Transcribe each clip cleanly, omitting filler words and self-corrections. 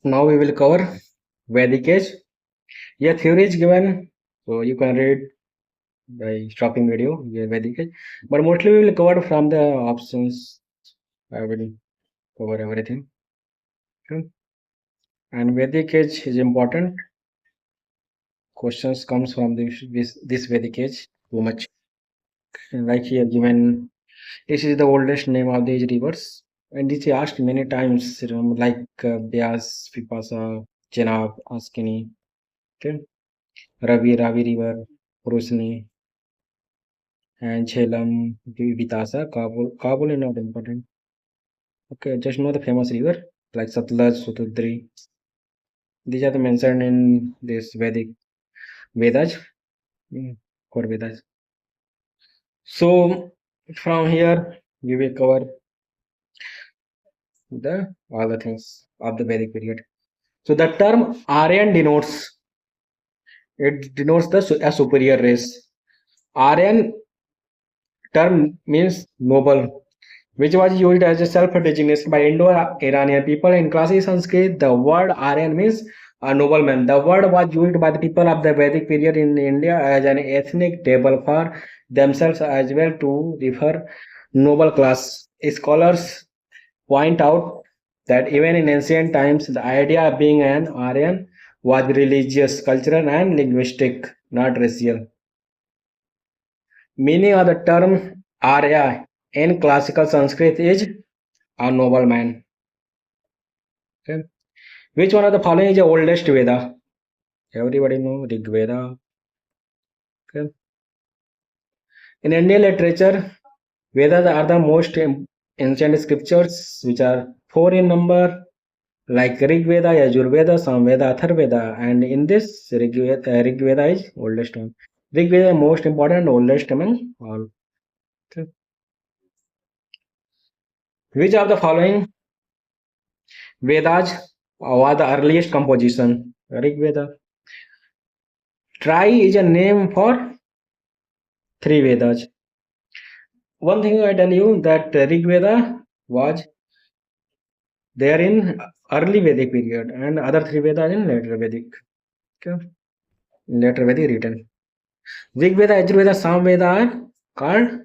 Now we will cover Vedic age. Yeah, theory is given, so you can read by stopping video. Yeah, Vedic age, but mostly we will cover from the options. I will cover everything. Okay. And Vedic age is important. Questions comes from this Vedic age too much. Like here given, this is the oldest name of these rivers, and this is asked many times. Like Byas, Vipasa, Chenab, Askini. Okay. Ravi River, Rusni, and Jhelum, Vitasa, Kabul is not important. Okay, just know the famous river like Satluj, Sutudri. These are the mentioned in this Vedic Vedas. For Vedas. So from here we will cover the all the things of the Vedic period. So the term Aryan denotes a superior race. Aryan term means noble, which was used as a self-designation by Indo-Iranian people. In classic Sanskrit, the word Aryan means a nobleman. The word was used by the people of the Vedic period in India as an ethnic label for themselves as well to refer noble class. Scholars point out that even in ancient times, the idea of being an Aryan was religious, cultural, and linguistic, not racial. Meaning of the term Arya in classical Sanskrit is a nobleman. Okay. Which one of the following is the oldest Veda? Everybody know Rig Veda. Okay. In Indian literature, Vedas are the most ancient scriptures, which are four in number, like Rig Veda, Yajur Veda, Samveda, Atharveda, and in this Rig Veda is oldest one. Rig Veda is most important, oldest among all. Okay. Which of the following Vedas was the earliest composition? Rig Veda. Tri is a name for three Vedas. One thing I tell you that Rig Veda was there in early Vedic period and other three Vedas in later Vedic. Okay. Later Vedic written. Rig Veda, Yajur Veda, Sam Veda are called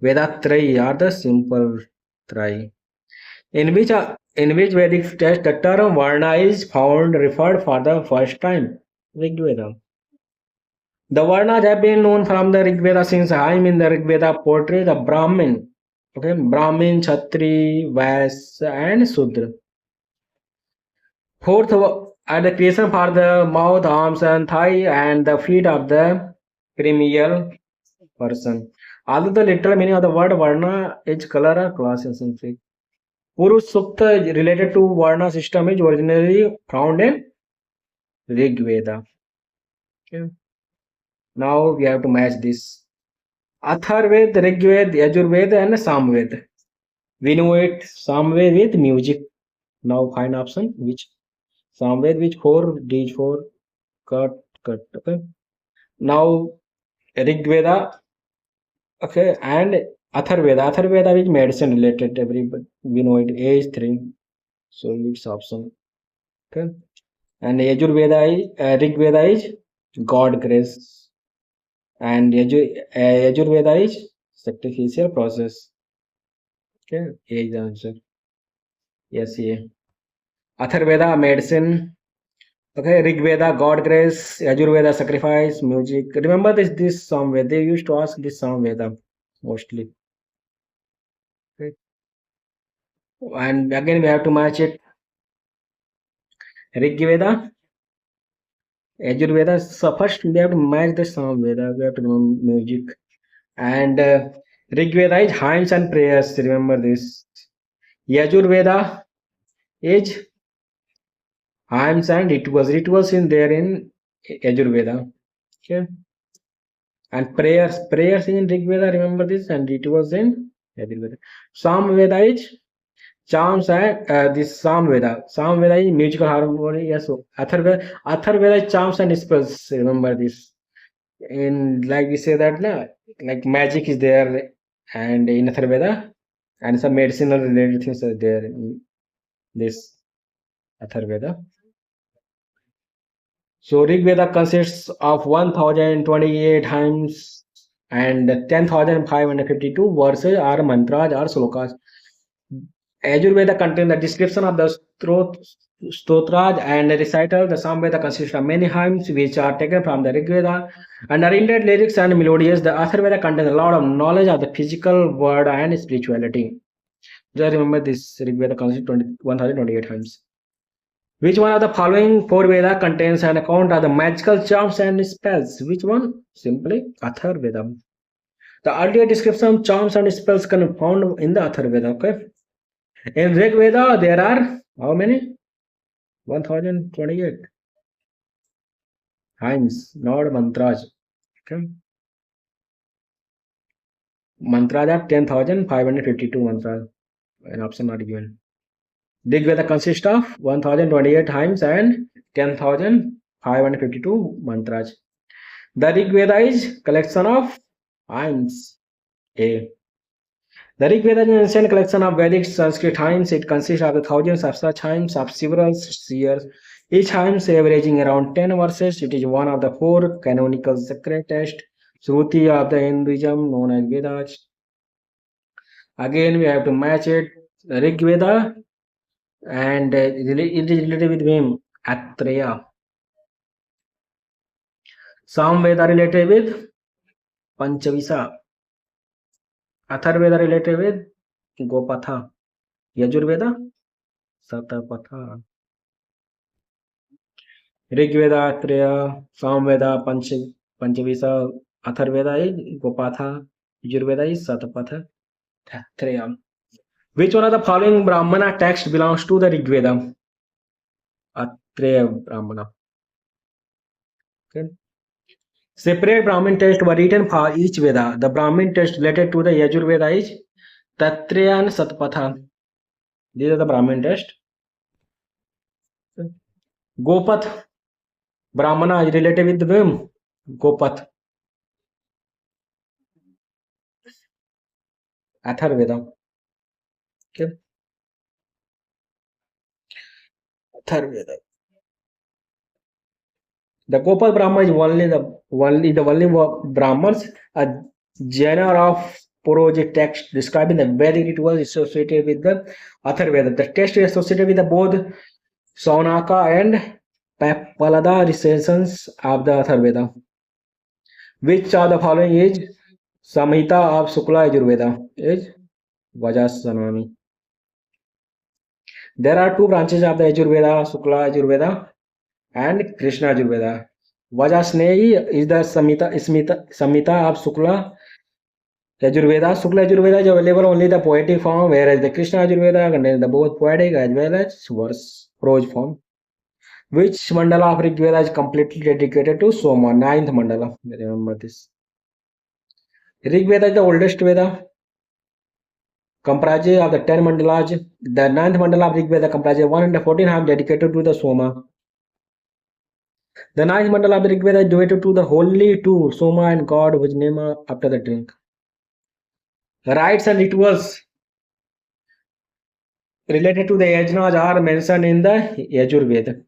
Vedatrayi are the simple Trayi. In which Vedic text the term Varna is found referred for the first time? Rig Veda. The Varnas have been known from the Rig Veda since time in the Rig Veda portray the Brahmin. Okay, Brahmin, Kshatri, Vaisya, and Sudra. Fourth are the creation for the mouth, arms, and thigh, and the feet of the premial person. Although the literal meaning of the word Varna is color or class in Sanskrit. Purush Sukta related to Varna system is originally found in Rig Veda. Okay. Now we have to match this. Atharved, Rigved, Yajurved, and Samved. We know it Samved with music. Now find option which Samved which 4 D4 cut. Okay. Now Rigveda. Okay, and Atharveda. Atharveda is medicine related. Everybody we know it age 3. So it's option. Okay. And Yajurveda is Rigveda is God grace. And Yajurveda is sacrificial process. Okay, A is the answer. Yes, yeah. Atharveda medicine. Okay, Rig Veda God grace. Yajurveda sacrifice music. Remember this Samveda. They used to ask this Samveda mostly. Okay. And again we have to match it. Rig Veda, Yajurveda. So first we have to match the Samveda. We have to remember music. And Rig Veda is hymns and prayers. Remember this. Yajurveda is hymns and rituals in there in Yajurveda. Okay. And prayers in Rig Veda, remember this, and rituals in Yajurveda. Samveda is charms and this Samveda. Samveda is musical harmony. Yes, so Atharveda is charms and spells. Remember this. In like we say that like magic is there, and in Atharveda, and some medicinal related things are there in this. Atharvaveda. So Rig Veda consists of 1028 hymns and 10,552 verses or mantras or slokas. Ajurveda contains the description of the stotras and recital. The Samveda consists of many hymns which are taken from the Rig Veda and are intended lyrics and melodious. The Atharvaveda contains a lot of knowledge of the physical world and spirituality. Just remember this Rig Veda consists of 1028 hymns. Which one of the following four Veda contains an account of the magical charms and spells? Which one? Simply Atharvaveda. The earlier description of charms and spells can be found in the Atharvaveda. Okay. In Rig Veda, there are how many? 1028 hymns, not mantras. Okay. Mantras are 10,552 mantras. An option not given. Rig Veda consists of 1028 hymns and 10,552 mantras. The Rig Veda is collection of hymns. A. The Rig Veda is an ancient collection of Vedic Sanskrit hymns. It consists of the thousands of such hymns of several seers. Each hymn averaging around 10 verses. It is one of the four canonical sacred texts, Shruti of the Hinduism known as Vedas. Again, we have to match it. The Rig Veda and it is related with whom? Atreya. Samveda related with Panchavisa. Atharvaveda related with Gopatha. Yajurveda Satapatha. Rigveda Atreya. Samveda Panchavisa. Atharvaveda is Gopatha. Yajurveda is Satapatha. Atreya. Which one of the following Brahmana text belongs to the Rigveda? Atreya Brahmana. Okay. Separate Brahmin texts were written for each Veda. The Brahmin text related to the Yajurveda is Tattreya and Satapatha. These are the Brahmin text. Gopath Brahmana is related with whom? Gopath. Atharvaveda. Okay. Atharvaveda. The Gopath Brahma is only Brahmans, a genre of prose text describing the Vedic rituals associated with the Atharvaveda. The text is associated with both Saunaka and Papalada recensions of the Atharvaveda. Which of the following is Samhita of Sukla Yajurveda? Is Vajasanami. There are two branches of the Yajurveda, Sukla Yajurveda and Krishna Yajurveda. Vajasneyi is the Samhita of Sukla Yajurveda. Sukla Yajurveda is available only the poetic form, whereas the Krishna Yajurveda contains the both poetic as well as verse prose form. Which mandala of Rig Veda is completely dedicated to Soma? Ninth mandala. Remember this. Rig Veda is the oldest Veda, comprises of the 10 mandalas. The ninth mandala of Rig Veda comprises 114 hymns dedicated to the Soma. The ninth mandala of Rig Veda is devoted to the holy two, Soma and God, whose name after the drink. Rites and rituals related to the yajnas are mentioned in the Yajurveda.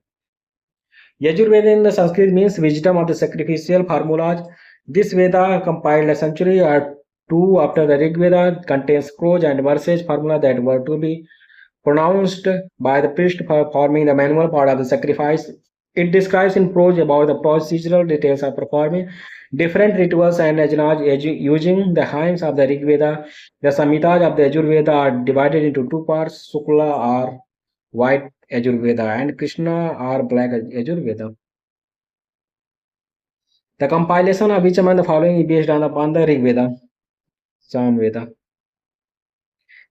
Yajurveda in the Sanskrit means wisdom of the sacrificial formulas. This Veda, compiled a century or two after the Rig Veda, contains scrolls and verses formula that were to be pronounced by the priest for forming the manual part of the sacrifice. It describes in prose about the procedural details of performing different rituals and yajnas using the hymns of the Rig Veda. The Samhitas of the Yajurveda are divided into two parts, Sukla or white Yajurveda and Krishna or black Yajurveda. The compilation of each among the following is based upon the Rig Veda, Samveda.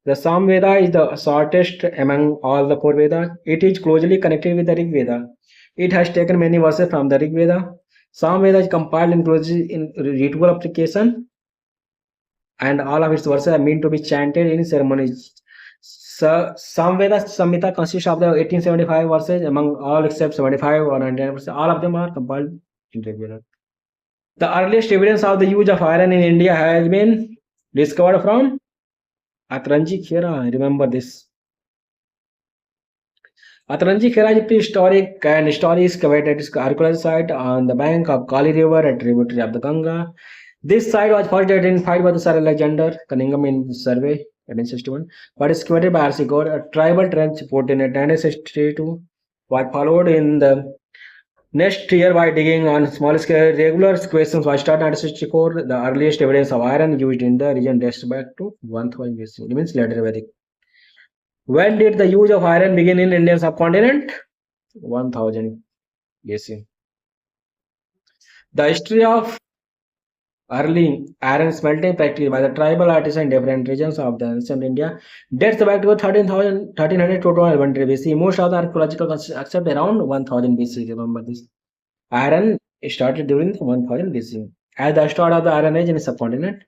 The Samveda is the shortest among all the four Vedas. It is closely connected with the Rig Veda. It has taken many verses from the Rig Veda. Samveda is compiled in ritual application, and all of its verses are meant to be chanted in ceremonies. Samveda Samhita consists of the 1875 verses among all except 75 or 99%. All of them are compiled in Rig Veda. The earliest evidence of the use of iron in India has been discovered from Atranji Khera. Remember this. Ataranji Khera is a prehistoric and historic excavated archaeological site on the bank of Kali River, a tributary of the Ganga. This site was first identified by the Sir Alexander Cunningham in survey 1861, but excavated by R.C. Gore. A tribal trench put in 1962 was followed in the next year by digging on small scale. Regular excavations was started in 1964. The earliest evidence of iron used in the region dates back to 1000 BC. It means later Vedic. When did the use of iron begin in Indian subcontinent? 1000 BC. The history of early iron smelting factory by the tribal artisans in different regions of the ancient India dates back to 1300 to 1200 BC. Most of the archaeological accept around 1000 BC. Remember this. Iron started during 1000 BC as the start of the Iron Age in the subcontinent.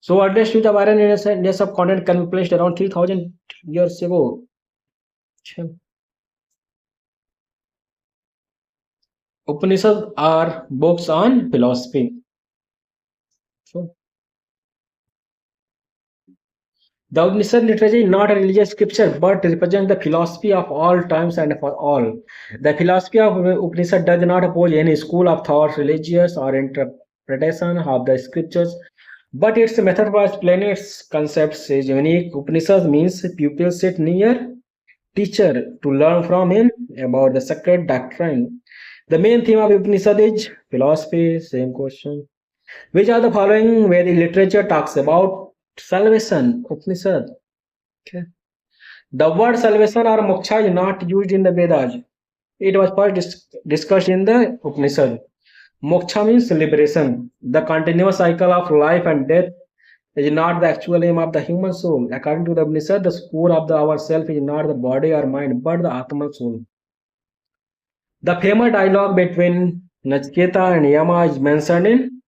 So earliest use of iron in the subcontinent can be placed around 3000 years ago. Upanishads are books on philosophy. So, the Upanishad literature is not a religious scripture but represents the philosophy of all times and for all. The philosophy of Upanishad does not oppose any school of thought, religious or interpretation of the scriptures, but its method for explaining its concepts is unique. Upanishad means pupils sit near teacher to learn from him about the sacred doctrine. The main theme of Upanishad is philosophy. Same question. Which are the following Vedic literature talks about salvation? Upanishad. Okay. The word salvation or moksha is not used in the Vedas. It was first discussed in the Upanishad. Moksha means liberation. The continuous cycle of life and death is not the actual aim of the human soul. According to the Upanishad, the core of the ourself is not the body or mind, but the Atma soul. The famous dialogue between Nachiketa and Yama is mentioned in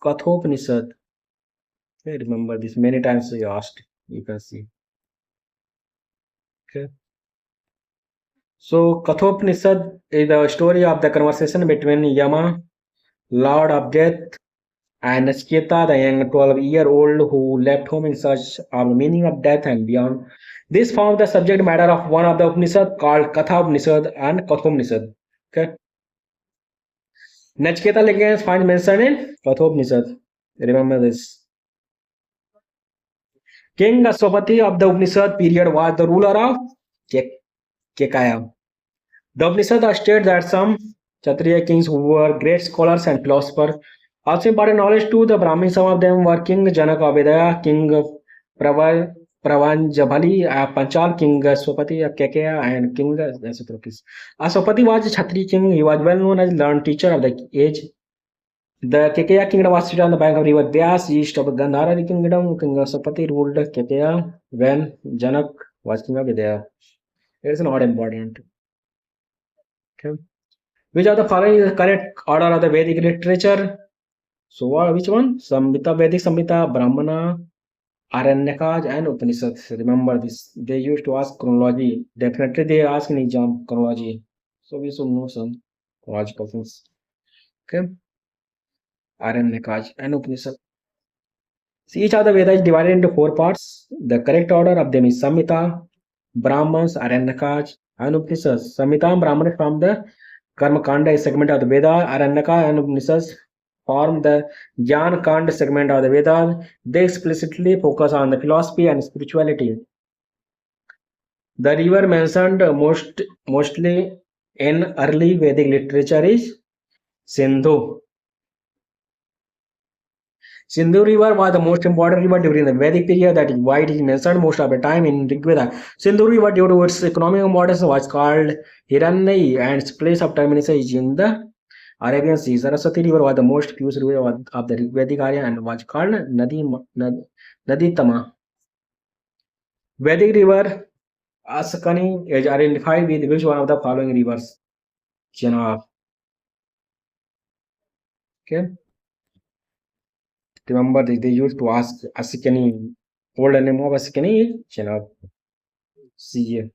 Kathopanishad. I remember this many times you asked. You can see. Okay. So Kathopanishad is the story of the conversation between Yama, Lord of Death, and Nachiketa, the young 12-year-old who left home in search of the meaning of death and beyond. This forms the subject matter of one of the Upanishad called Katha Upanishad and Kathopanishad. Okay. Nachiketa legends find mentioned in Kathopanishad. Remember this. King Aswapati of the Upanishad period was the ruler of Kekaya. The Upanishad states that some Kshatriya kings who were great scholars and philosophers also imparted knowledge to the Brahmins. Some of them were King Janaka of Vedaya, King Pravanjabali, Panchal, King Aswapati of Kekaya, and King Aswapati. Aswapati was a Kshatriya king. He was well known as learned teacher of the age. The Kekaya kingdom was situated on the bank of river Vyas, east of Gandhara kingdom. King Aswapati ruled Kekaya when Janak was king of Vidya. It is not important. Okay. Which of the following is the correct order of the Vedic literature? So which one? Samhita, Vedic Samhita, Brahmana, Aranyakaj, and Upanishads. Remember this. They used to ask chronology. Definitely they ask in exam chronology. So we should know some chronological things. Okay. Aranyakaj and Upanishad. See, each of the Vedas is divided into 4 parts. The correct order of them is Samhita, Brahmans, Aranyakaj, and Upanishads. Samhita and Brahmana from the Karma Kanda segment of the Veda. Aranyaka and Upanishads form the Jnana Kanda segment of the Vedas. They explicitly focus on the philosophy and spirituality. The river mentioned mostly in early Vedic literature is Sindhu. Sindhu River was the most important river during the Vedic period. That is why it is mentioned most of the time in Rig Veda. Sindhu River, due to its economic importance, was called Hiranyai, and its place of terminus is in the Arabian Sea. Saraswati River was the most fused river of the Vedic area and was called Naditama. Vedic river Asakani is identified with which one of the following rivers? Chenab. Okay. Remember this, they used to ask Asikani. Older name of Asikani is Chenab. See here.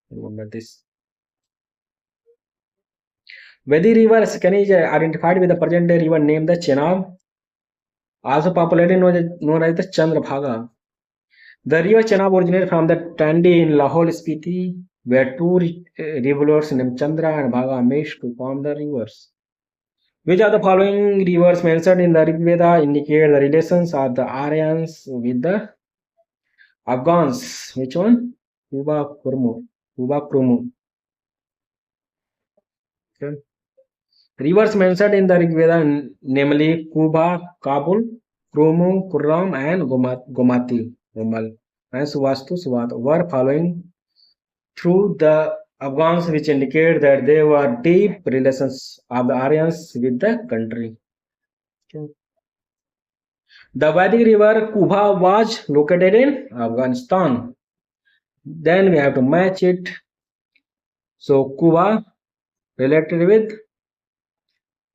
Remember this. Vedic river Asikani is identified with the present day river named the Chenab, also popularly known as the Chandrabhaga. The river Chenab originated from the Tandi in Lahore, Spiti where two rivers named Chandra and Bhaga meshed to form the rivers. Which of the following rivers mentioned in the Rig Veda indicate the relations of the Aryans with the Afghans? Which one? Kuba Kurmu. Kuba Krumu. Okay. Rivers mentioned in the Rig Veda, namely Kuba, Kabul, Krumu, Kurram, and Gomati, Gomal, and Suvastu, Suvat, were following through the Afghans, which indicate that they were deep relations of the Aryans with the country. Okay. The Vedic river Kubha was located in Afghanistan. Then we have to match it. So Kuba related with,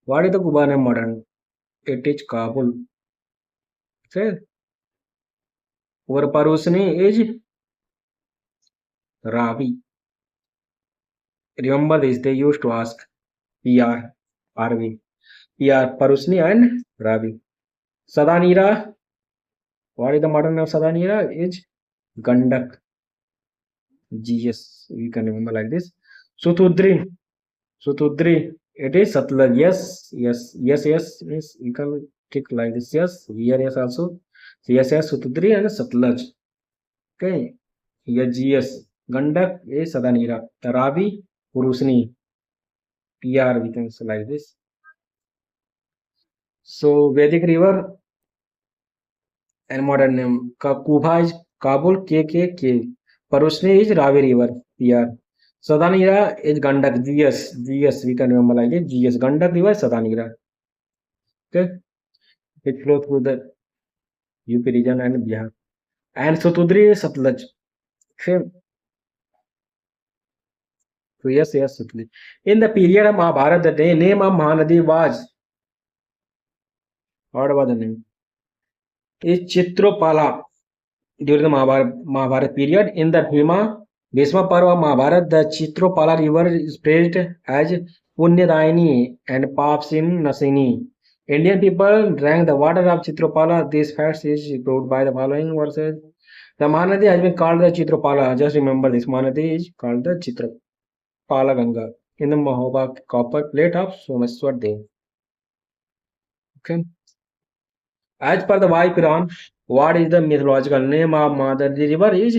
what is the Kuba name modern? It is Kabul. Okay. Our Parusani is Ravi. Remember this, they used to ask PR, RV, PR, Parusni and Ravi. Sadanira, what is the modern name of Sadanira? Is Gandak. GS, we can remember like this. Sutudri, Sutudri, it is Satluj. Yes. You can click like this. Yes, here yes also. Yes, Sutudri and Satluj. Okay, here GS. Gandak is Sadanira. Ravi, Purusni. PR, we can say like this. So Vedic river and modern name. Kubha is Kabul, KKK. Parusni is Ravi river, PR. Sadanira is Gandak, GS, we can remember like this. GS, Gandak river, Sadanira. Okay, it flows through the UP region and Bihar. And Sutudri is Satluj. Okay. So yes, Sutluj. In the period of Mahabharata, the name of Mahanadi was, what was the name? Is Chitropala. During the Mahabharata period, in the Bhishma Parva Mahabharata, the Chitropala river is praised as Punyadayini and Papsin Nasini. Indian people drank the water of Chitropala. This fact is proved by the following verses. The Mahanadi has been called the Chitropala. Just remember this, Mahanadi is called the Chitrapala Ganga in the Mahoba copper plate of Someswar Dev. Okay. As per the Vaipuran, what is the mythological name of Mother? The river is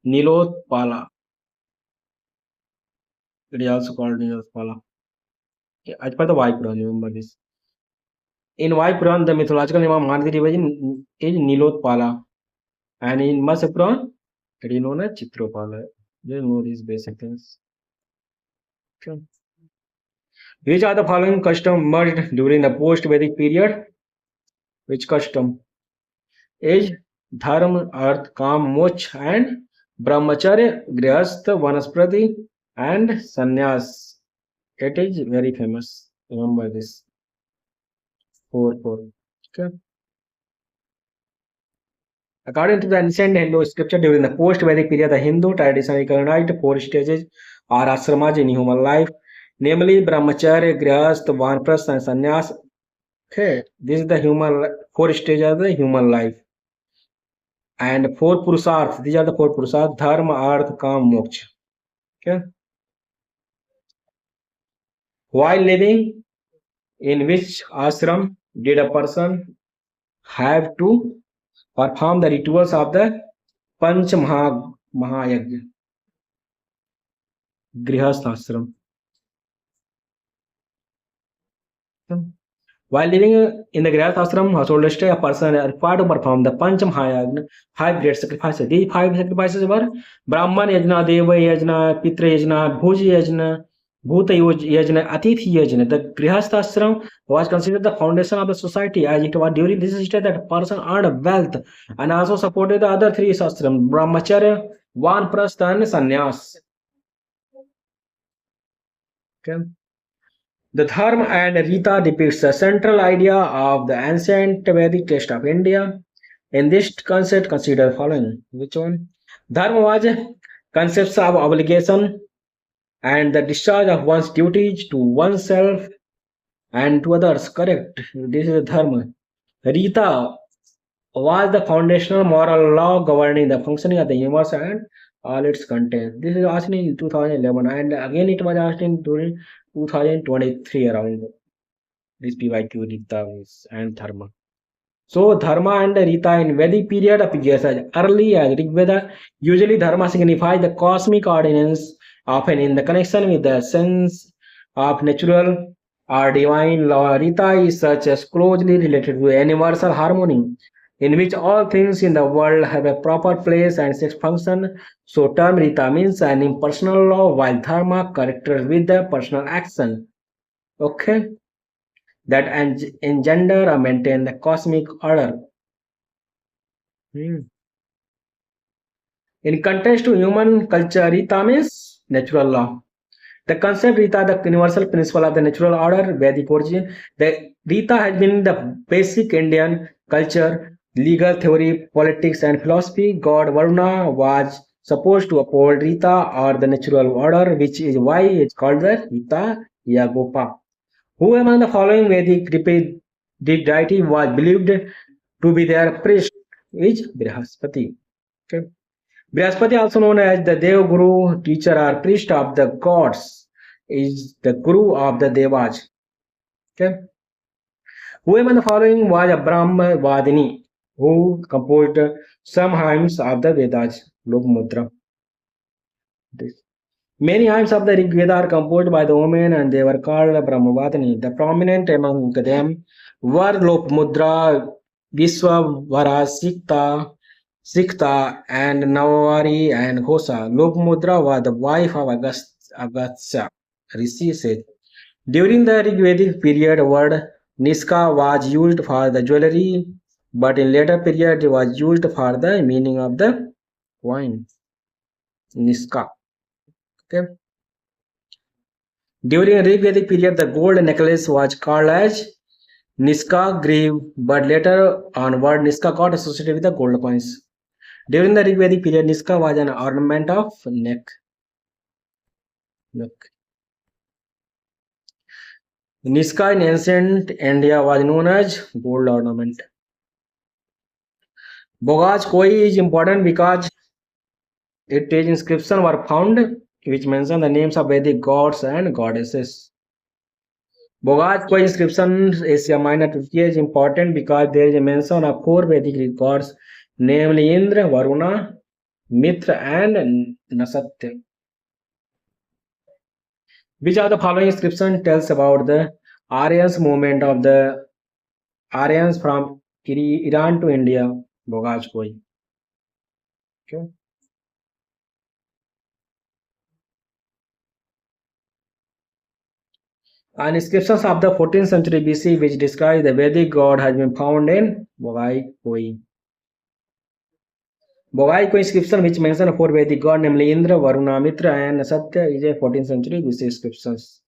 Nilotpala. It is also called Nilotpala. As per the Vaipuran, remember this. In Vaipuran, the mythological name of Mother river is Nilotpala. And in Masapuran, it is known as Chitropala. You know these basic things. Okay. Which are the following customs merged during the post-Vedic period? Which custom? Is Dharma, Arth, Kam, Moksha and Brahmacharya, Grihastha, Vanaspati and Sannyas. It is very famous. Remember this. 4. Okay. According to the ancient Hindu scripture, during the post-Vedic period, the Hindu tradition recognized 4 stages or ashramas in human life, namely Brahmacharya, Grihastha, Vanaprastha and Sannyas. Okay, this is the 4 stages of the human life. And 4 purusarths, these are the 4 purusarths: Dharma, Arth, Kam, Moksha. Okay. While living, in which ashram did a person have to perform the rituals of the Panch Mahayagya? Grihastha ashram. While living in the Grihastha ashram, household stay, a person is required to perform the Panch Mahayagya, 5 great sacrifices. These 5 sacrifices were Brahman Yajna, Deva Yajna, Pitra Yajna, Bhuj Yajna, Bhuta Yajna, Atithi Yajna. The Grihastha ashram was considered the foundation of the society, as it was during this stage that a person earned wealth and also supported the other 3 ashrams: Brahmacharya, Vanaprastha and Sannyas. Okay. The Dharma and Rita depicts the central idea of the ancient Vedic text of India. In this concept, consider following. Which one? Dharma was concepts of obligation and the discharge of one's duties to oneself and to others. Correct. This is Dharma. Rita was the foundational moral law governing the functioning of the universe and all its content. This is asked in 2011 and again it was asked in 2023 around this PYQ Rita and Dharma. So Dharma and Rita in Vedic period appears as early as Rig Veda. Usually Dharma signifies the cosmic ordinance, often in the connection with the sense of natural or divine law. Rita is such as closely related to universal harmony, in which all things in the world have a proper place and sex function. So term Rita means an impersonal law, while Dharma characterized with the personal action. Okay, that engender or maintain the cosmic order. Hmm. In contrast to human culture, Rita means natural law. The concept Rita, the universal principle of the natural order, Vedic origin. The Rita has been the basic Indian culture, legal theory, politics, and philosophy. God Varuna was supposed to uphold Rita or the natural order, which is why it's called the Rita Yagopa. Who among the following Vedic deity was believed to be their priest? Is Brihaspati. Okay. Brihaspati, also known as the Dev Guru, teacher or priest of the gods, is the Guru of the Devas. Okay. Who among the following was a Brahma Vadini, who composed some hymns of the Vedas, Lopamudra. Many hymns of the Rig Veda are composed by the women and they were called Brahmavadini. The prominent among them were Lopamudra, Viswavara, Sikta, and Navari and Hosa. Lopamudra was the wife of Agastya. Rishi said. During the Rig Vedic period, word Niska was used for the jewelry, but in later period it was used for the meaning of the coin. Niska. Okay. During Rig Vedic period, the gold necklace was called as Niska Greave, but later on word Niska got associated with the gold coins. During the Rig Vedic period, Niska was an ornament of neck. Niska in ancient India was known as gold ornament. Bogaj Koi is important because its inscriptions were found which mention the names of Vedic gods and goddesses. Bogaj Koi inscription Asia Minor Turkey is important because there is a mention of 4 Vedic gods, namely Indra, Varuna, Mitra, and Nasatya. Which of the following inscription tells about the Aryans movement of the Aryans from Iran to India? Bogaj Koi. Okay. And inscriptions of the 14th century BC which describe the Vedic god has been found in Bogai Koi. Bogai Koi inscription which mention 4 Vedic god namely Indra, Varuna, Mitra and Satya is a 14th century BC inscriptions.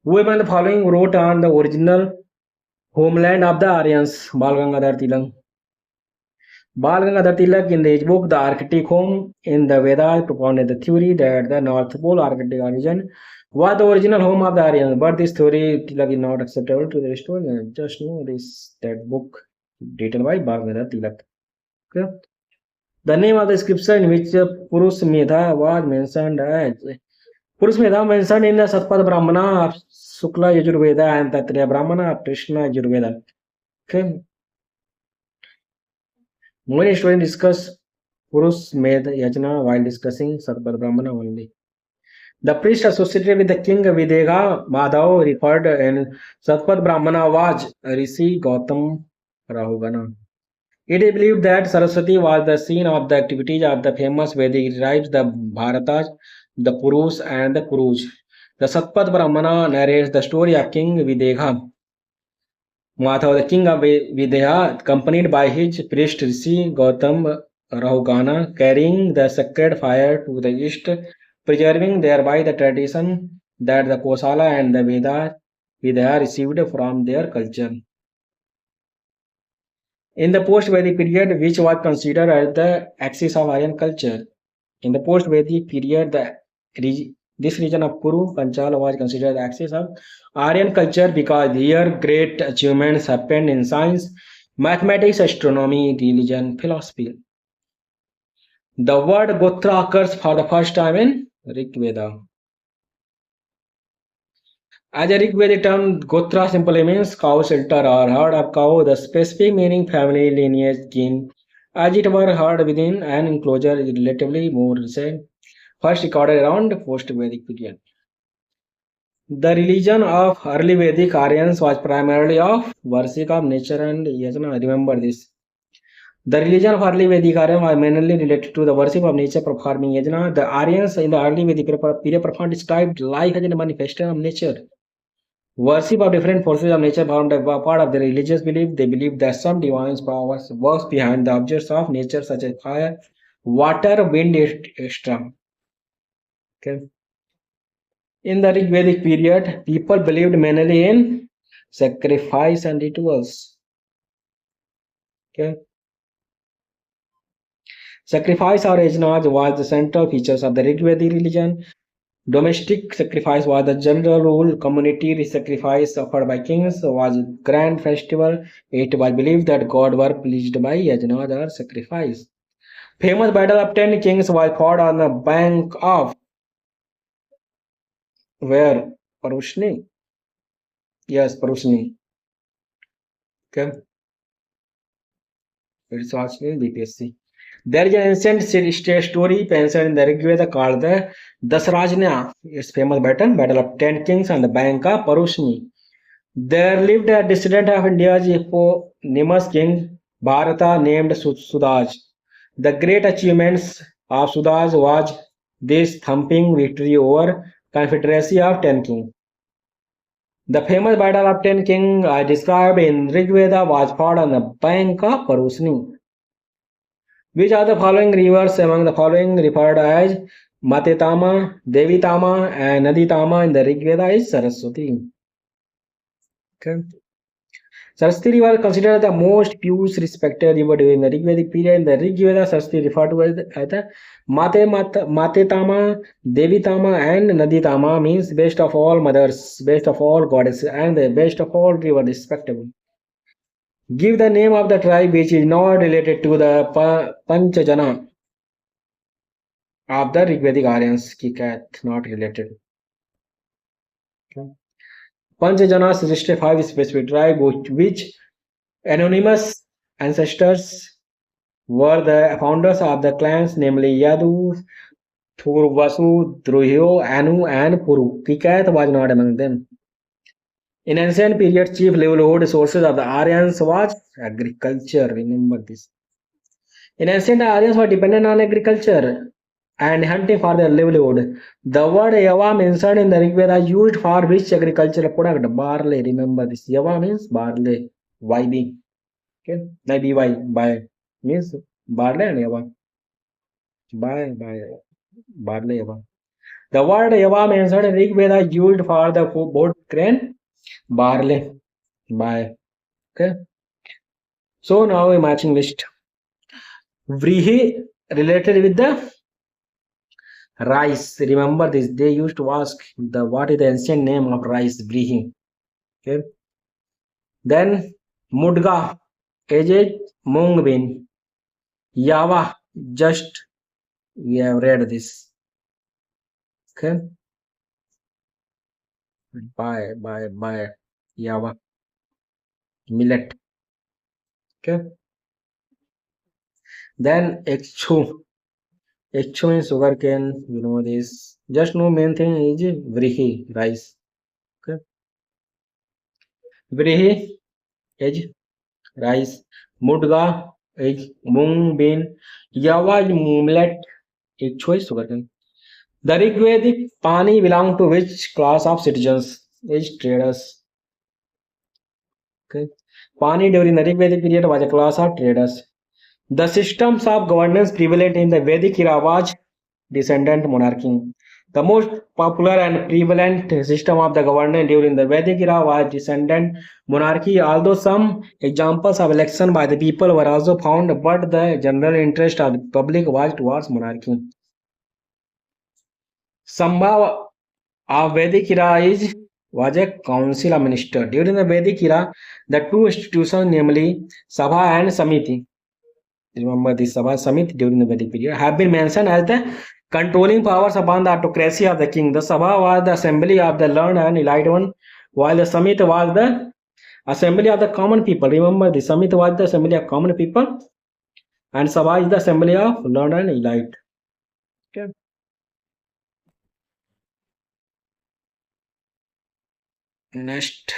Who among the following wrote on the original homeland of the Aryans? Bal Gangadhar Tilak. Bal Gangadhar Tilak in his book The Arctic Home in the Vedas propounded the theory that the North Pole Arctic region was the original home of the Aryans, but this theory Tilak is not acceptable to the historian. Just know this that book written by Bal Gangadhar Tilak. Okay. The name of the scripture in which Purush Medha was mentioned as Purush Medha mentioned in the Satpad Brahmana of Sukla Yajurveda and Tatriya Brahmana of Krishna Yajurveda. Okay. Many students discuss Purush Medha Yajna while discussing Satpad Brahmana only. The priest associated with the king Videga Madhav referred in Satpad Brahmana was Rishi Gautam Rahugana. It is believed that Saraswati was the scene of the activities of the famous Vedic tribes, the Bharatas, the Purus, and the Kurus. The Satpad Brahmana narrates the story of King Videga Madhav, the king of Videha, accompanied by his priest Rishi Gautam Rahugana, carrying the sacred fire to the east, preserving thereby the tradition that the Kosala and the Videha received from their culture. In the post-Vedic period, which was considered as the axis of Aryan culture, in the post-Vedic period, this region of Kuru Panchala was considered the axis of Aryan culture because here great achievements happened in science, mathematics, astronomy, religion, philosophy. The word Gotra occurs for the first time in Rig Veda. As a Rig Vedic term, Gotra simply means cow, shelter, or herd of cow. The specific meaning family, lineage, kin. As it were herd within an enclosure is relatively more recent, first recorded around post-Vedic period. The religion of early Vedic Aryans was primarily of worship of nature and yajna. Remember this. The religion of early Vedic Aryans was mainly related to the worship of nature performing yajna. The Aryans in the early Vedic period performed described life as a manifestation of nature. Worship of different forces of nature formed a part of their religious belief. They believed that some divine powers works behind the objects of nature such as fire, water, wind, etc. Okay. In the Rig Vedic period, people believed mainly in sacrifice and rituals. Okay. Sacrifice or yajnas was the central features of the Rig Vedic religion. Domestic sacrifice was the general rule. Community sacrifice offered by kings was a grand festival. It was believed that God were pleased by yajnas or sacrifice. Famous battle of 10 kings was fought on the bank of where? Parushni. Yes, Parushni. Okay. It's also in BPSC. There is an ancient state story mentioned in the Rig Veda called the Dasrajna. It's famous battle of 10 kings on the bank of Parushni. There lived a descendant of India's eponymous king Bharata named Sudaj. The great achievements of Sudaj was this thumping victory over confederacy of 10 kings. The famous battle of 10 kings described in Rig Veda was fought on the bank of Parusni. Which are the following rivers among the following referred as Matetama, Devitama, and Naditama in the Rig Veda is Saraswati. Okay. Saraswati river considered the most pious respected river during the Rig Vedic period. In the Rig Veda, Saraswati referred to as the Matetama, Devitama, and Naditama means best of all mothers, best of all goddesses, and the best of all river respectable. Give the name of the tribe which is not related to the Panchajana of the Rigvedic Aryans. Kikat, not related. Okay. Panchajana suggested 5 specific tribes which anonymous ancestors were the founders of the clans, namely Yadu, Thurvasu, Druhyo, Anu, and Puru. Kikat was not among them. In ancient period, chief livelihood sources of the Aryans was agriculture. Remember this. In ancient Aryans were dependent on agriculture and hunting for their livelihood. The word Yava mentioned in the Rig Veda used for which agricultural product? Barley. Remember this. Yava means barley. YB. Okay. Maybe by means barley and Yava. By barley Yava. The word Yava mentioned in Rig Veda used for the both grain barley. By. Okay. So now a matching list. Vrihi related with the rice. Remember this. They used to ask the what is the ancient name of rice? Vrihi. Okay. Then Mudga, aged mung bean. Yava, just we have read this. Okay. By Yava. Millet. Okay. Then Ekchu. Ekchu means sugarcane. You know this. Just know main thing is Vrihi, rice. Okay. Vrihi is rice. Mudga is mung bean. Yava is millet. Ekchu is sugarcane. The Rigvedic Pani belong to which class of citizens? Is traders. Okay. Pani during the Rigvedic period was a class of traders. The systems of governance prevalent in the Vedic era was descendant monarchy. The most popular and prevalent system of the governance during the Vedic era was descendant monarchy, although some examples of election by the people were also found, but the general interest of the public was towards monarchy. Sambhava of Vedic era was a council of ministers. During the Vedic era, the two institutions, namely Sabha and Samiti, Remember this Sabha Samit during the Vedic period have been mentioned as the controlling powers upon the autocracy of the king. The Sabha was the assembly of the learned and enlightened one, while the Samit was the assembly of the common people. Remember, the Samit was the assembly of common people, and Sabha is the assembly of learned and elite. Okay. Next,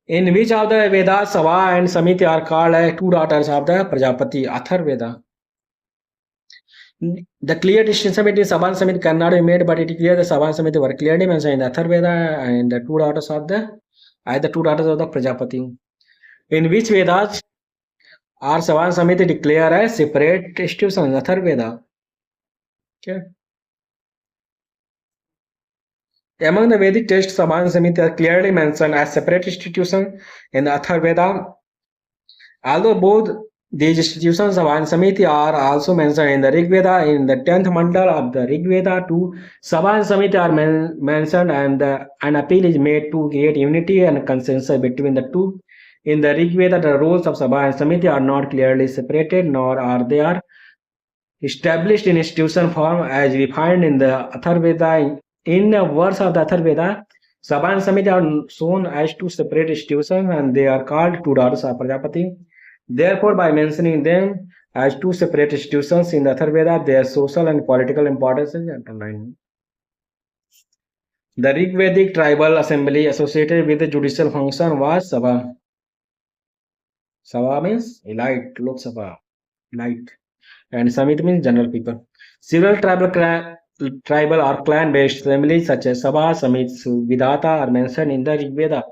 in which of the Vedas Sabha and Samiti are called two daughters of the Prajapati? Atharveda. The clear distinction between Sabha and Samiti cannot be made, but it is clear the Sabha and Samiti were clearly mentioned in the Atharveda and the two daughters of the Prajapati. In which Vedas are Sabha and Samiti declared as separate institutions? Atharveda. Okay. Among the Vedic texts, Sabha and Samiti are clearly mentioned as separate institutions in the Atharveda. Although both these institutions, Sabha and Samiti, are also mentioned in the Rig Veda, in the 10th mandal of the Rig Veda, too, Sabha and Samiti are mentioned, and an appeal is made to create unity and consensus between the two. In the Rig Veda, the roles of Sabha and Samiti are not clearly separated, nor are they established in institution form as we find in the Atharveda. In the verse of the Atharveda, Sabha and Samiti are shown as two separate institutions, and they are called two daughters of Prajapati. Therefore, by mentioning them as two separate institutions in the Atharveda, their social and political importance is underlined. The Rigvedic tribal assembly associated with the judicial function was Sabha. Sabha means elite, Lok Sabha, elite, and Samit means general people. Several tribal or clan-based assemblies such as Sabha, Samit, Vidhata are mentioned in the Rigveda.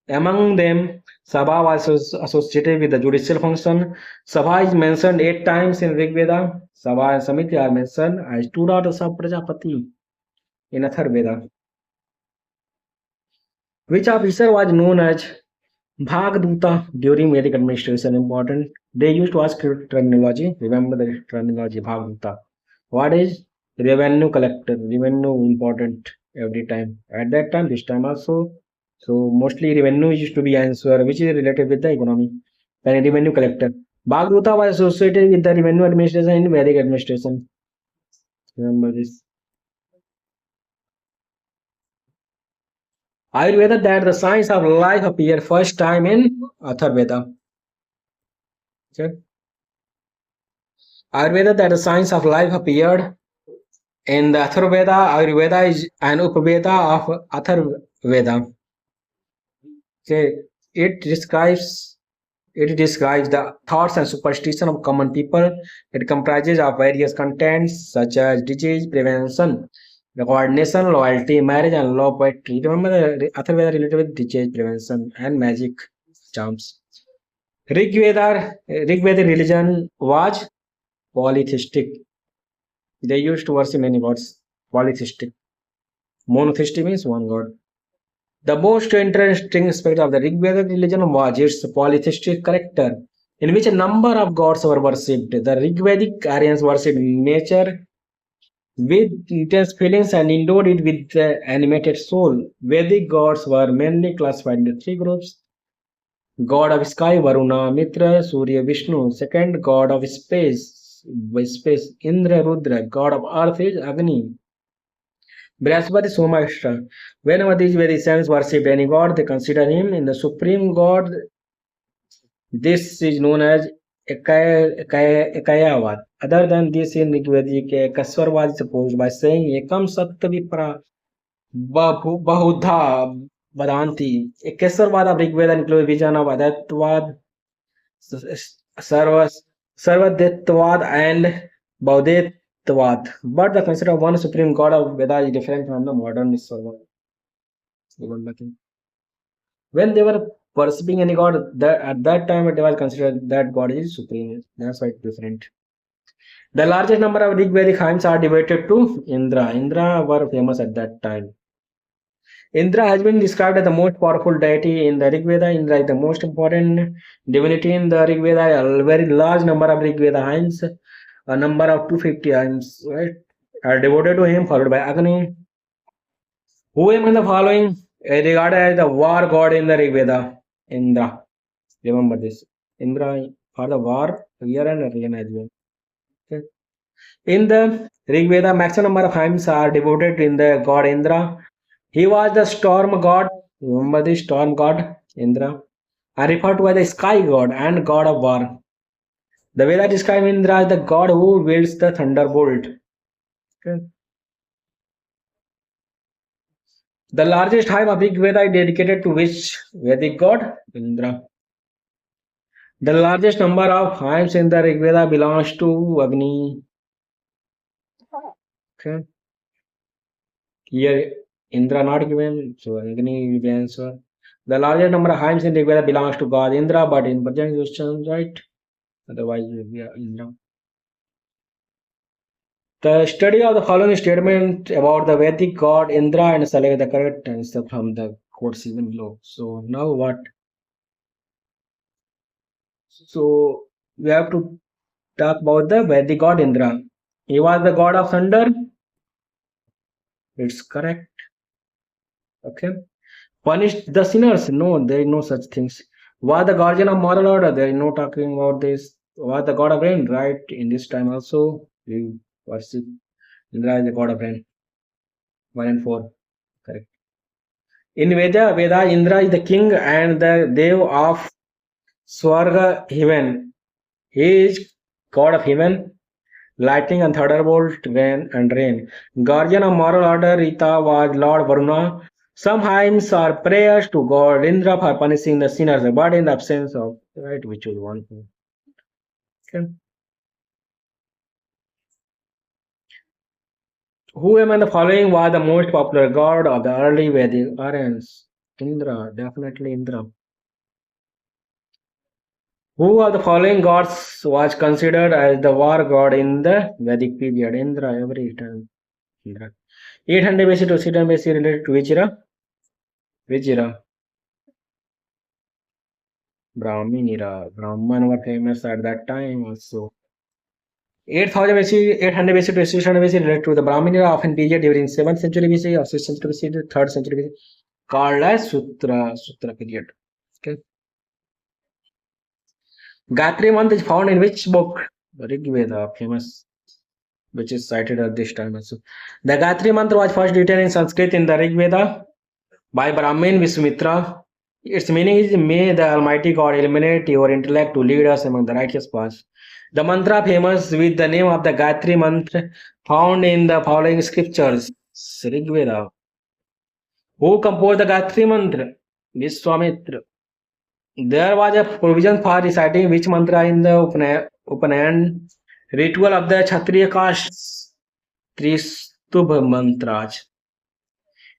Among them, Sabha was associated with the judicial function. Sabha is mentioned 8 times in Rig Veda. Sabha and Samiti are mentioned as two daughters of Prajapati in Atharveda. Which officer was known as Bhagduta during Vedic administration? Important. They used to ask terminology. Remember the terminology Bhagduta. What is revenue collector? Revenue important every time. At that time, this time also. So mostly revenue used to be answer which is related with the economy. And revenue collector. Bhagduta was associated with the revenue administration in Vedic administration. Remember this. Ayurveda that the science of life appeared first time in Atharveda. Okay. Ayurveda that the science of life appeared in the Atharveda. Ayurveda is an Upaveda of Atharveda. Okay. It describes the thoughts and superstition of common people. It comprises of various contents such as disease prevention, coordination, loyalty, marriage, and law poetry. Remember the Atharveda related with disease prevention and magic charms. Rig Veda religion was polytheistic. They used to worship many gods. Polytheistic. Monotheistic means one god. The most interesting aspect of the Rig Vedic religion was its polytheistic character, in which a number of gods were worshipped. The Rig Vedic Aryans worshipped nature with intense feelings and endowed it with the animated soul. Vedic gods were mainly classified into three groups: god of sky, Varuna; Mitra, Surya; Vishnu; second god of space, Indra; Rudra; god of earth is Agni; Brihaspati, Soma, etc. Whenever these Vedicians worshipped any god, they consider him in the supreme god. This is known as Ekayavad. Other than this, in Rigvedic, Ekaswarvad is opposed by saying Ekam Satya Vipra Bahudha Vadanti. Ekaswarvad of Rigveda includes vision of Adatvad, Sarva, Sarvadetvad, and Baudetvad. But the concept of one supreme god of Veda is different from the modern Iswarvad. When they were worshipping any god, at that time they was considered that god is supreme. That's why it's different. The largest number of Rigvedic hymns are devoted to Indra. Indra were famous at that time. Indra has been described as the most powerful deity in the Rig Veda. Indra is the most important divinity in the Rig Veda. A very large number of Rig Veda hymns, a number of 250 hymns, right, are devoted to him, followed by Agni. Who among the following regarded as the war god in the Rig Veda? Indra. Remember this. Indra for the war, year and rain as well. Okay. In the Rig Veda, maximum number of hymns are devoted in the god Indra. He was the storm god. Remember the storm god Indra, are referred to as the sky god and god of war. The Veda describe Indra as the god who wields the thunderbolt. Okay. The largest hymn of Rig Veda is dedicated to which Vedic god? Indra. The largest number of hymns in the Rig Veda belongs to Agni. Okay. Here Indra not given, so Agni will be answer. The largest number of hymns in Rig Veda belongs to god Indra, but in present question, right? Otherwise, we are Indra. The study of the following statement about the Vedic god Indra and select the correct answer from the quotes given below. So now what? So we have to talk about the Vedic god Indra. He was the god of thunder. It's correct. Okay. Punished the sinners. No, there is no such things. Was the guardian of moral order. There is no talking about this. Was the god of rain. Right. In this time also we worship Indra is the god of rain. 1 and 4. Correct. In Veda, Indra is the king and the dev of Swarga heaven. He is god of heaven, lightning and thunderbolt, rain. Guardian of moral order, Rita was Lord Varuna. Some hymns are prayers to God Indra for punishing the sinners, but in the absence of right, we choose one. Okay. Who among the following was the most popular god of the early Vedic Aryans? Indra, definitely Indra. Who of the following gods was considered as the war god in the Vedic period? Indra, every time. Indra. 800 BC to 600 BC related to which era? Which era? Brahmin era. Brahman were famous at that time also. 8000 BC, 800 BC to 600 BC related to the Brahmin era, often period during 7th century BC or 6th century BC to 3rd century BC, called as Sutra period. Okay. Gayatri mantra is found in which book? Rig Veda, famous, which is cited at this time also. The Gayatri mantra was first written in Sanskrit in the Rig Veda by Brahmin Vishwamitra. Its meaning is, may the Almighty God illuminate your intellect to lead us among the righteous paths. The mantra famous with the name of the Gayatri mantra found in the following scriptures. Rig Veda. Who composed the Gayatri mantra? Vishwamitra. There was a provision for reciting which mantra in the Upanayan ritual of the Kshatriya caste, Tristubh mantras.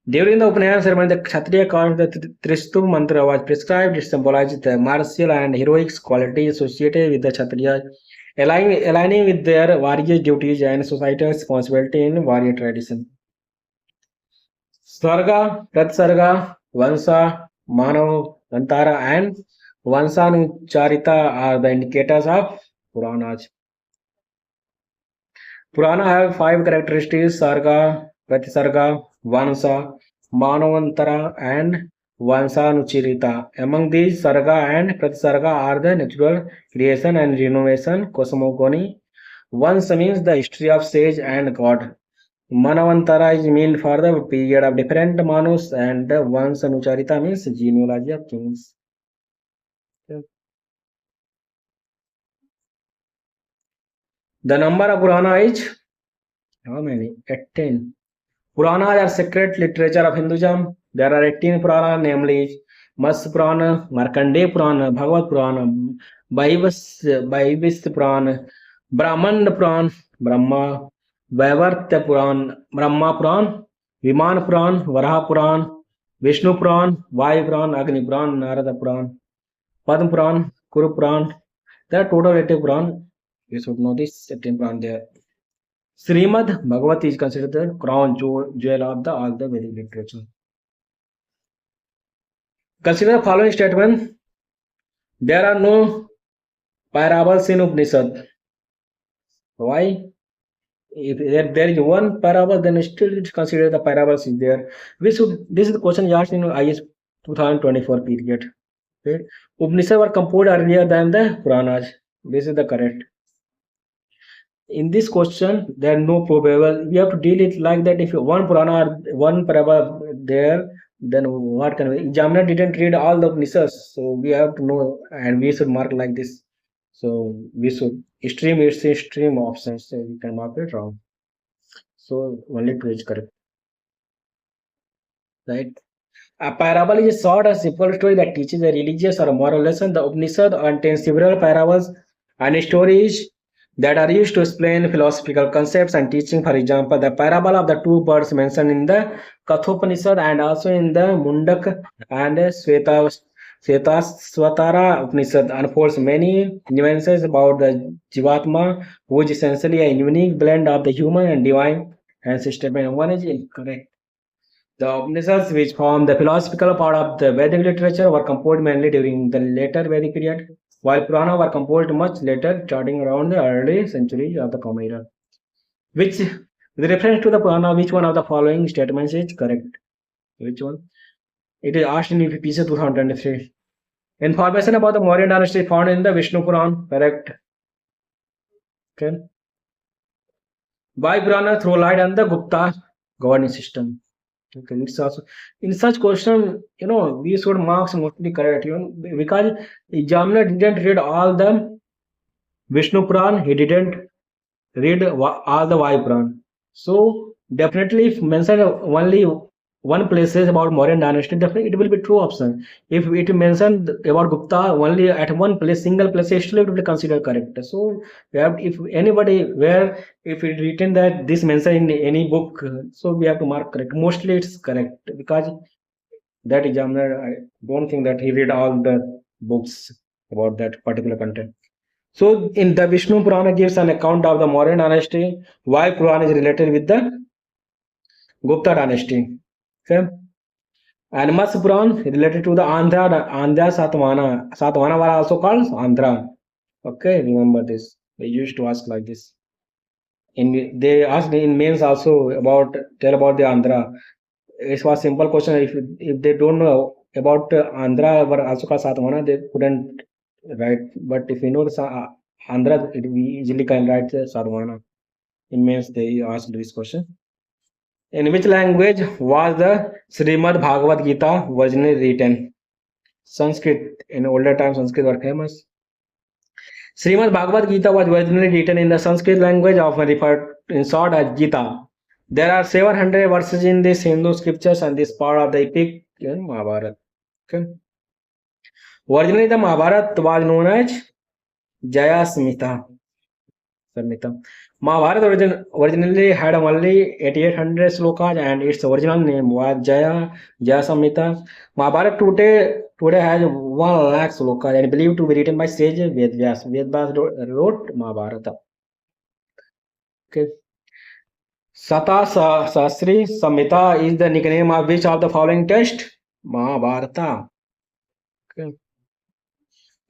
During the Upanayan ceremony, the Kshatriya caste, the Tristubh mantra was prescribed. It symbolized the martial and heroic qualities associated with the Kshatriya, aligning with their warrior duties and societal responsibility in warrior tradition. Sarga, Pratsarga, Vansa, Manav, Antara, and Vansanucharita are the indicators of Puranas. Purana have 5 characteristics: Sarga, Pratisarga, Vansa, Manavantara, and Vansanucharita. Among these, Sarga and Pratisarga are the natural creation and renovation, cosmogony. Vansa means the history of sage and god. Manavantara is meant for the period of different Manus, and Vansanucharita means genealogy of kings. The number of Purana is how many? 18. Puranas are sacred literature of Hinduism. There are 18 Purana, namely Matsya Purana, Markandeya Purana, Bhagavad Purana, Vaivasya Purana, Brahmanda Purana, Brahma, Vaivarta Purana, Brahma Purana, Viman Purana, Varaha Purana, Vishnu Purana, Vayu Purana, Agni Purana, Narada Purana, Padma Purana, Kuru Purana. There are total 80 Purana. You should know this 18 Purana there. Srimad Bhagavad is considered the crown jewel of all the Vedic literature. Consider the following statement. There are no parables in Upanishad. Why? If there is one parable, then still it's considered the parables is there. This is the question asked in IS 2024 period. Okay. Upanishads were composed earlier than the Puranas. This is the correct. In this question, there are no probable. We have to deal it like that. If one Purana or one Paraba there, then what can we? Examiner didn't read all the Upanishads, so we have to know, and we should mark like this. So we should stream, it's a stream options, so we can mark it wrong. So only two is correct, right? A parable is a short and simple story that teaches a religious or a moral lesson. The Upanishad contains several parables and stories that are used to explain philosophical concepts and teaching. For example, the parable of the two birds mentioned in the Kathopanishad and also in the Mundak and Swatara Upanishad unfolds many nuances about the Jivatma, who is essentially a unique blend of the human and divine ancestor. And one is incorrect. The Upanishads, which form the philosophical part of the Vedic literature, were composed mainly during the later Vedic period, while Purana were composed much later, starting around the early centuries of the Common Era. Which, with reference to the Purana, which one of the following statements is correct? Which one? It is asked in UPPC 2023. Information about the Mauryan dynasty found in the Vishnu Puran. Correct. Okay. Why Purana throw light on the Gupta governing system? Okay, it's also in such question, we should marks mostly correct, because examiner didn't read all the Vishnu Puran, he didn't read all the Vayu Puran. So definitely if mentioned only one places about Mauryan dynasty, definitely it will be true option. If it mentioned about Gupta only at one place, single place, still it will be considered correct. So we have, if anybody where if it written that this mentioned in any book, so we have to mark correct. Mostly it's correct because that examiner, I don't think that he read all the books about that particular content. So in the Vishnu Purana gives an account of the Mauryan dynasty, why Purana is related with the Gupta dynasty. Okay. And Matsya Puran related to the Andhra Satvana. Satvana were also called Andhra. Okay, remember this. They used to ask like this. They asked in mains also about tell about the Andhra. It was simple question. If they don't know about Andhra were also called Satvana, they couldn't write. But if you know the Andhra, we easily can write Satvana. In mains they asked this question. In which language was the Srimad Bhagavad Gita originally written? Sanskrit. In older times, Sanskrit were famous. Srimad Bhagavad Gita was originally written in the Sanskrit language, often referred in short as Gita. There are 700 verses in this Hindu scriptures and this part of the epic in Mahabharata. Okay. Originally, the Mahabharata was known as Jaya Samhita. Mahabharata originally had only 8800 slokas and its original name was Jaya Samhita. Mahabharata today has 1 lakh slokas and believed to be written by sage Vedvyas. Vedvyas wrote Mahabharata. Okay. Sata Sastri Samhita is the nickname of which of the following text? Mahabharata. Okay.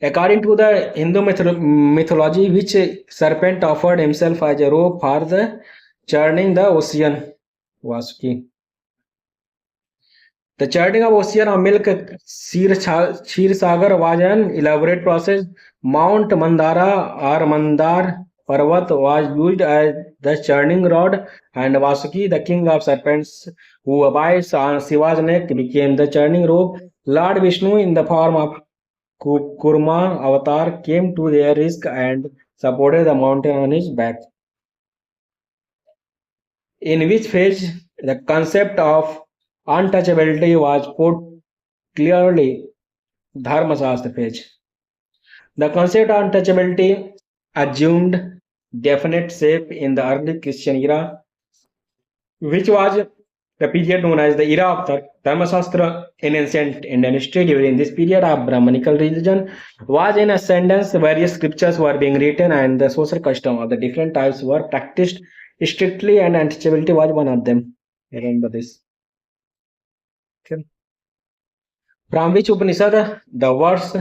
According to the Hindu mythology, which serpent offered himself as a rope for the churning the ocean? Vasuki. The churning of ocean of milk, Kshir Sagar, was an elaborate process. Mount Mandara or Mandar Parvat was used as the churning rod, and Vasuki, the king of serpents, who abides on Shiva's neck, became the churning rope. Lord Vishnu, in the form of Kurma avatar, came to their rescue and supported the mountain on his back. In which phase the concept of untouchability was put clearly? Dharmasastra phase. The concept of untouchability assumed definite shape in the early Christian era, which was the period known as the era of the Dharmasastra in ancient Indian history. During this period of Brahmanical religion was in ascendance, various scriptures were being written and the social custom of the different types were practiced strictly, and untouchability was one of them. Remember this. Okay. From which Upanishad the words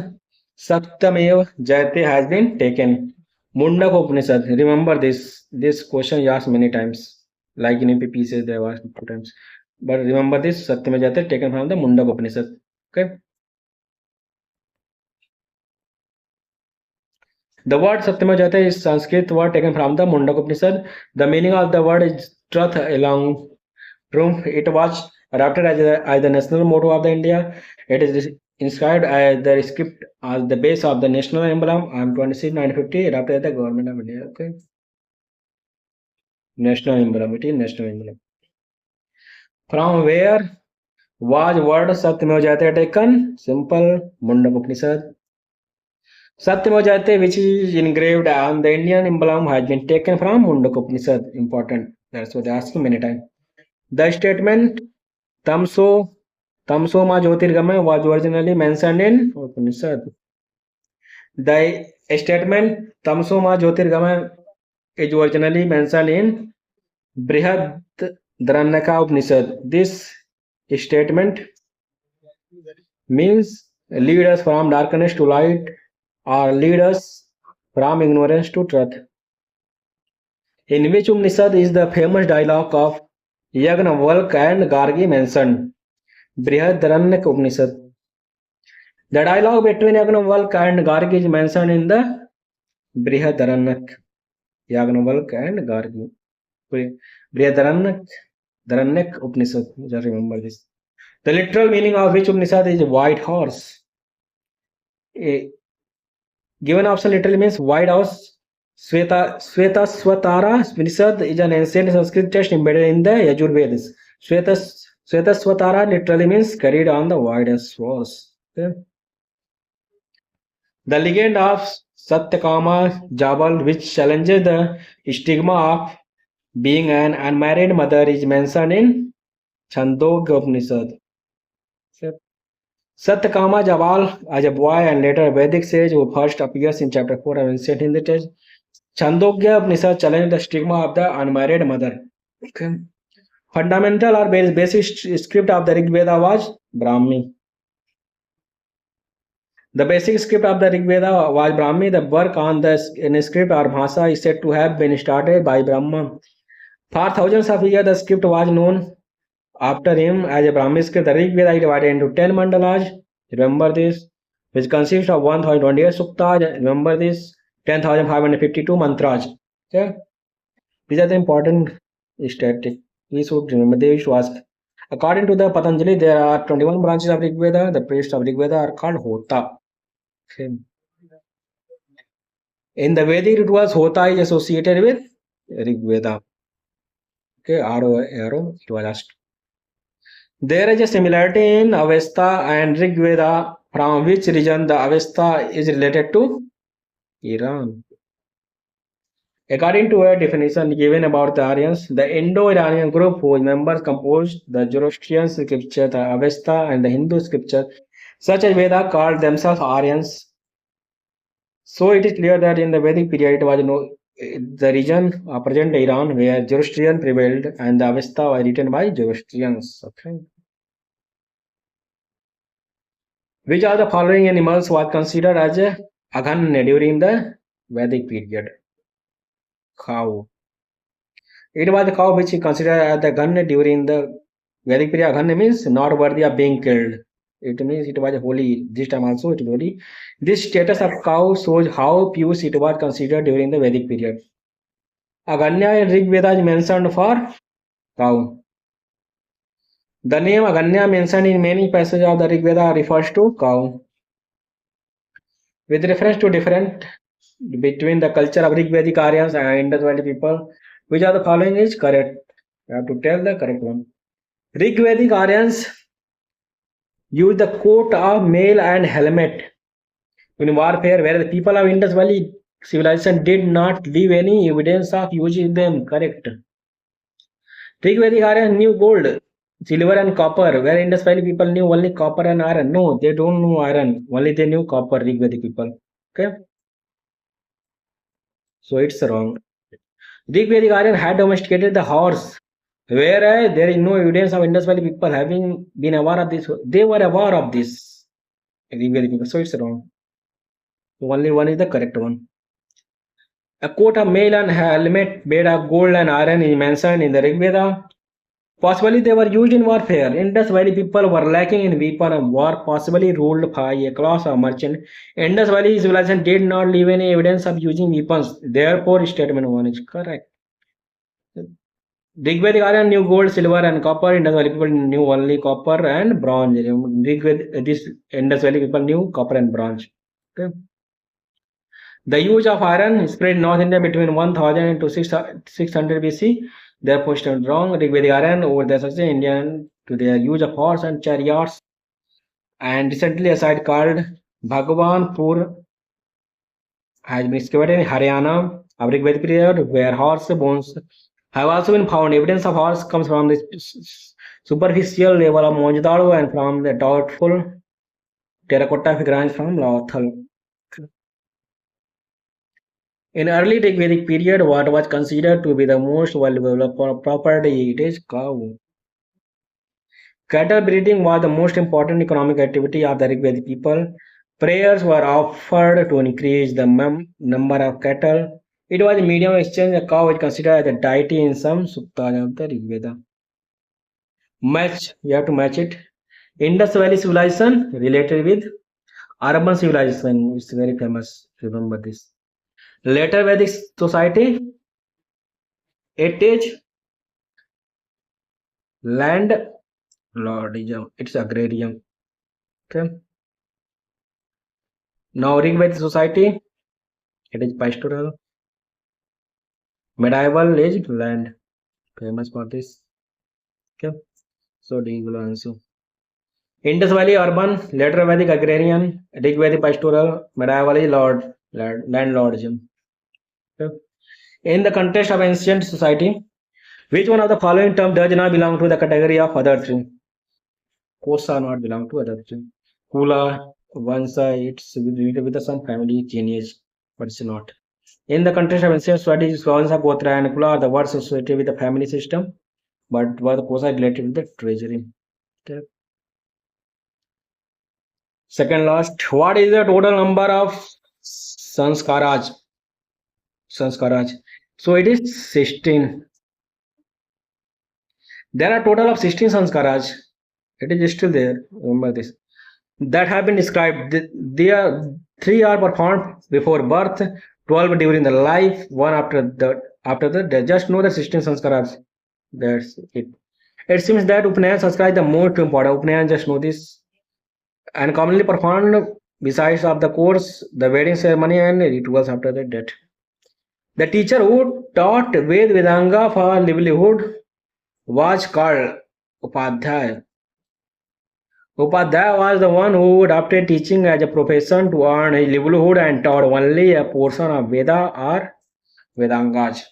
Satyamev Jayate has been taken? Mundaka Upanishad. Remember this. This question is asked many times. Like in MP pieces, they were asked 2 times. But remember this, Satyame Jayate taken from the Mundaka Upanishad. Okay. The word Satyam Jayate is Sanskrit word taken from the Mundak Upanishad. The meaning of the word is truth along truth. It was adopted as the national motto of the India. It is inscribed as the script as the base of the national emblem on 26 950 adopted by the government of India. Okay. National emblem. It is national emblem. From where was word Satyam Jayate taken? Simple Mundak Upanishad. Satyam Jayate, which is engraved on the Indian emblem, has been taken from Mundak Upanishad. Important. That's what they ask many times. The statement Tamso Tamsoma Jyotirgamaya was originally mentioned in Upanishad. The statement Tamsoma Jyotirgamaya is originally mentioned in Brihad Dharanyaka Upanishad. This statement means lead us from darkness to light or lead us from ignorance to truth. In which Upanishad is the famous dialogue of Yagnavalk and Gargi mentioned? Brihadaranyaka Upanishad. The dialogue between Yagnavalk and Gargi is mentioned in the Brihadaranyaka. Yagnavalk and Gargi. Brihadaranyaka Upanishad. Just remember this. The literal meaning of which Upanishad is white horse. A given option literally means white horse. Swetashvatara Upanishad is an ancient Sanskrit text embedded in the Yajurvedas. Swetashvatara literally means carried on the white horse. Okay. The legend of Satyakama Jabal, which challenges the stigma of being an unmarried mother, is mentioned in Chandogya Upanishad. Satyakama Jabal, as a boy and later Vedic sage who first appears in chapter 4 of ancient Hindu text, Chandogya Upanishad challenged the stigma of the unmarried mother. Okay. Fundamental or basic script of the Rig Veda was Brahmi. The basic script of the Rig Veda was Brahmi. The work on the script or Bhasa is said to have been started by Brahma. For thousands of years, the script was known after him as a Brahmi script. The Rig Veda is divided into 10 mandalas. Remember this, which consists of 1028 suktas. Remember this, 10,552 mantras. Okay? These are the important statistics. We should remember. They should ask. According to the Patanjali, there are 21 branches of Rig Veda. The priests of Rig Veda are called Hota. Okay. In the Vedic rituals, Hota is associated with Rig Veda. Okay, arrow, it was asked. There is a similarity in Avesta and Rig Veda. From which region the Avesta is related to? Iran. According to a definition given about the Aryans, the Indo-Iranian group whose members composed the Zoroastrian scripture, the Avesta, and the Hindu scripture, such as Veda, called themselves Aryans. So it is clear that in the Vedic period it was the region of present Iran where Zoroastrian prevailed and the Avesta was written by Zoroastrians. Okay. Which of the following animals was considered as a Aganya during the Vedic period? Cow. It was the cow which is considered as the Aganya during the Vedic period. Aganya means not worthy of being killed. It means it was holy. This time also it was holy. This status of cow shows how pious it was considered during the Vedic period. Aganya in Rig Veda is mentioned for cow. The name Aganya mentioned in many passages of the Rig Veda refers to cow. With reference to different between the culture of Rig Vedic Aryans and Indus Valley people, which of the following is correct? You have to tell the correct one. Rig Vedic Aryans use the coat of mail and helmet in warfare, where the people of Indus Valley civilization did not leave any evidence of using them. Correct. Rig Vedic Aryans knew gold, silver and copper, where Indus Valley people knew only copper and iron. No, they don't know iron. Only they knew copper, Rig Vedic people. Okay. So it's wrong. Rig Vedic Aryan had domesticated the horse, whereas there is no evidence of Indus Valley people having been aware of this. They were aware of this. Rig Vedic people. So it's wrong. Only one is the correct one. A coat of mail and helmet made of gold and iron is mentioned in the Rig Veda. Possibly they were used in warfare. Indus Valley people were lacking in weapon and war, possibly ruled by a class of merchant. Indus Valley civilization did not leave any evidence of using weapons. Therefore, statement 1 is correct. Rigvedic Aryan knew gold, silver, and copper. Indus Valley people knew only copper and bronze. This Indus Valley people knew copper and bronze. Okay. The use of iron spread in North India between 1000 to 600 BC. Therefore, statement wrong. Rigvedic Aryan over the success Indian to their use of horse and chariots. And recently, a site called Bhagwanpur has been discovered in Haryana of Rigvedic period, where horse bones have also been found. Evidence of horse comes from the superficial level of Mohenjo-daro and from the doubtful terracotta figurines from Lothal. In early Vedic period, what was considered to be the most valuable property? It is cow. Cattle breeding was the most important economic activity of the Rigvedic people. Prayers were offered to increase the number of cattle. It was a medium of exchange. A cow is considered as a deity in some suktas of the Rigveda. Match, you have to match it. Indus Valley civilization related with urban civilization. It's very famous. Remember this. Later Vedic society, it is land lordism. It's agrarian. Okay. Now Rigvedic society, it is pastoral. Medieval is land. Famous for this. Okay. So D will answer. Indus Valley urban, later Vedic agrarian, Rigvedic pastoral, medieval is landlordism. Okay. In the context of ancient society, which one of the following terms does not belong to the category of other three? Kosa not belong to other three. Kula, Vansa, it's related with some family lineage, but it's not. In the context of ancient society, Vansa, Gotra, and Kula are the words associated with the family system, but what Kosa is related with the treasury. Okay. Second last, what is the total number of sanskaras? Sanskaras. So it is 16. There are total of 16 sanskaras. It is still there. Remember this. That have been described. Three are performed before birth, 12 during the life, one after the death. Just know the 16 sanskaras. That's it. It seems that Upanayan sanskar is the most important. Upanayan, just know this. And commonly performed besides of the course, the wedding ceremony and rituals after the death. The teacher who taught Ved Vedanga for livelihood was called Upadhyaya. Upadhyaya was the one who adopted teaching as a profession to earn his livelihood and taught only a portion of Veda or Vedangas.